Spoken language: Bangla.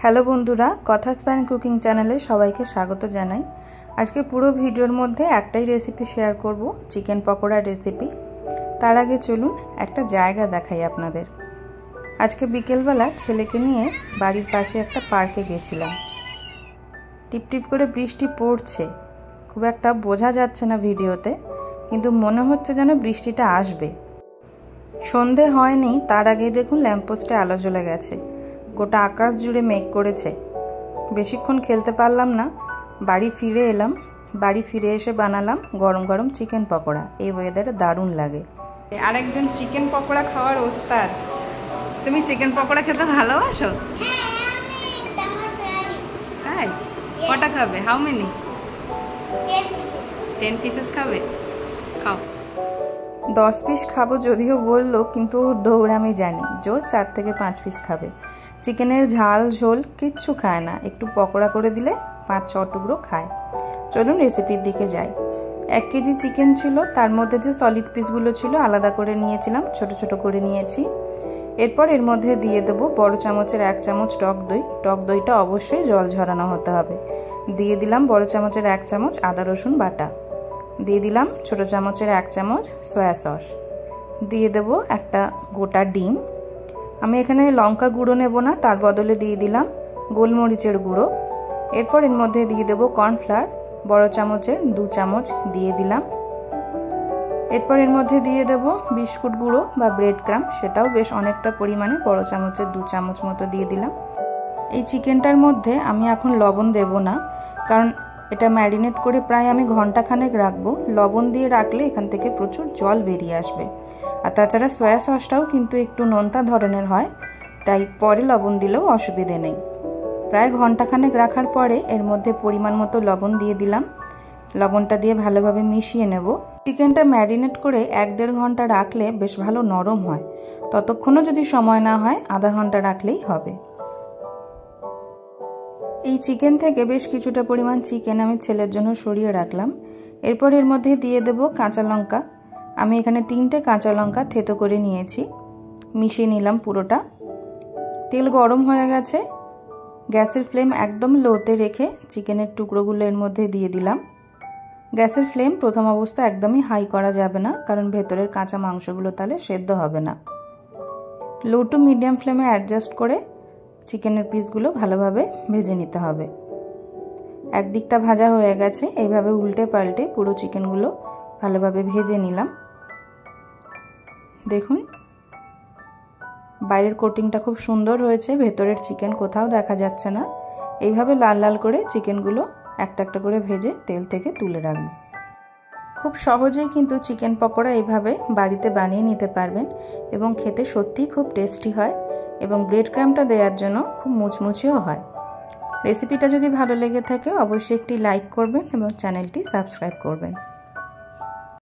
হ্যালো বন্ধুরা, কথা স্প্যান কুকিং চ্যানেলে সবাইকে স্বাগত জানাই। আজকে পুরো ভিডিওর মধ্যে একটাই রেসিপি শেয়ার করব, চিকেন পকোড়ার রেসিপি। তার আগে চলুন একটা জায়গা দেখাই আপনাদের। আজকে বিকেলবেলা ছেলেকে নিয়ে বাড়ির পাশে একটা পার্কে গেছিলাম। টিপটিপ করে বৃষ্টি পড়ছে, খুব একটা বোঝা যাচ্ছে না ভিডিওতে, কিন্তু মনে হচ্ছে যেন বৃষ্টিটা আসবে। সন্ধে হয়নি তার আগেই দেখুন ল্যাম্পপোস্টে আলো জ্বলে গেছে। গোটা আকাশ জুড়ে মেঘ করেছে। বেশিক্ষণ খেলতে পারলাম না, বাড়ি ফিরে এলাম। বাড়ি ফিরে এসে বানালাম গরম গরম চিকেন পকোড়া। এই ওয়েদারে দারুণ লাগে। আরেকজন চিকেন পকোড়া খাওয়ার ওস্তাদ। তুমি চিকেন পকোড়া খেতে ভালোবাসো? তাই? কটা খাবে? How many? 10 পিসেস খাবে? খাও। 10 পিস খাবো যদিও বললো, কিন্তু দৌড় আমি জানি, জোর 4 থেকে 5 পিস খাবে। চিকেনের ঝাল ঝোল কিচ্ছু খায় না, একটু পকোড়া করে দিলে 5-6 টুকরো খায়। চলুন রেসিপির দিকে যাই। 1 কেজি চিকেন ছিল, তার মধ্যে যে সলিড পিসগুলো ছিল আলাদা করে নিয়েছিলাম, ছোট ছোট করে নিয়েছি। এরপর এর মধ্যে দিয়ে দেবো বড় চামচের 1 চামচ টক দই। টক দইটা অবশ্যই জল ঝরানো হতে হবে। দিয়ে দিলাম বড় চামচের 1 চামচ আদা রসুন বাটা। দিয়ে দিলাম ছোট চামচের 1 চামচ সয়া সস। দিয়ে দেবো একটা গোটা ডিম। আমি এখানে লঙ্কা গুঁড়ো নেব না, তার বদলে দিয়ে দিলাম গোলমরিচের গুঁড়ো। এরপর এর মধ্যে দিয়ে দেবো কর্নফ্লাওয়ার, বড় চামচের 2 চামচ দিয়ে দিলাম। এরপর এর মধ্যে দিয়ে দেবো বিস্কুট গুঁড়ো বা ব্রেড ক্রাম্ব, সেটাও বেশ অনেকটা পরিমাণে, বড় চামচের 2 চামচ মতো দিয়ে দিলাম। এই চিকেনটার মধ্যে আমি এখন লবণ দেব না, কারণ এটা ম্যারিনেট করে প্রায় আমি ঘন্টাখানেক রাখবো। লবণ দিয়ে রাখলে এখান থেকে প্রচুর জল বেরিয়ে আসবে। আর তাছাড়া সয়া সসটাও কিন্তু একটু নোনতা ধরনের হয়, তাই পরে লবণ দিলেও অসুবিধে নেই। প্রায় ঘন্টাখানেক রাখার পরে এর মধ্যে পরিমাণ মতো লবণ দিয়ে দিলাম। লবণটা দিয়ে ভালোভাবে মিশিয়ে নেব। চিকেনটা ম্যারিনেট করে 1-1.5 ঘন্টা রাখলে বেশ ভালো নরম হয়। ততক্ষণও যদি সময় না হয় আধা ঘন্টা রাখলেই হবে। এই চিকেন থেকে বেশ কিছুটা পরিমাণ চিকেন আমি ছেলের জন্য সরিয়ে রাখলাম। এরপর এর মধ্যে দিয়ে দেব কাঁচা লঙ্কা। আমি এখানে 3টে কাঁচা লঙ্কা থেতো করে নিয়েছি। মিশিয়ে নিলাম পুরোটা। তেল গরম হয়ে গেছে, গ্যাসের ফ্লেম একদম লোতে রেখে চিকেনের টুকরোগুলো এর মধ্যে দিয়ে দিলাম। গ্যাসের ফ্লেম প্রথম অবস্থা একদমই হাই করা যাবে না, কারণ ভেতরের কাঁচা মাংসগুলো তাহলে সেদ্ধ হবে না। লো টু মিডিয়াম ফ্লেমে অ্যাডজাস্ট করে চিকেনের পিসগুলো ভালোভাবে ভেজে নিতে হবে। একদিকটা ভাজা হয়ে গেছে, এইভাবে উল্টে পাল্টে পুরো চিকেনগুলো ভালোভাবে ভেজে নিলাম। দেখুন বাইরের কোটিংটা খুব সুন্দর হয়েছে, ভেতরের চিকেন কোথাও দেখা যাচ্ছে না। এইভাবে লাল লাল করে চিকেনগুলো একটা একটা করে ভেজে তেল থেকে তুলে রাখবো। খুব সহজেই কিন্তু চিকেন পকোড়া এইভাবে বাড়িতে বানিয়ে নিতে পারবেন এবং খেতে সত্যিই খুব টেস্টি হয় এবং ব্রেড ক্রাম্বটা দেওয়ার জন্য খুব মুচমুচেও হয়। রেসিপিটা যদি ভালো লেগে থাকে অবশ্যই একটি লাইক করবেন এবং চ্যানেলটি সাবস্ক্রাইব করবেন।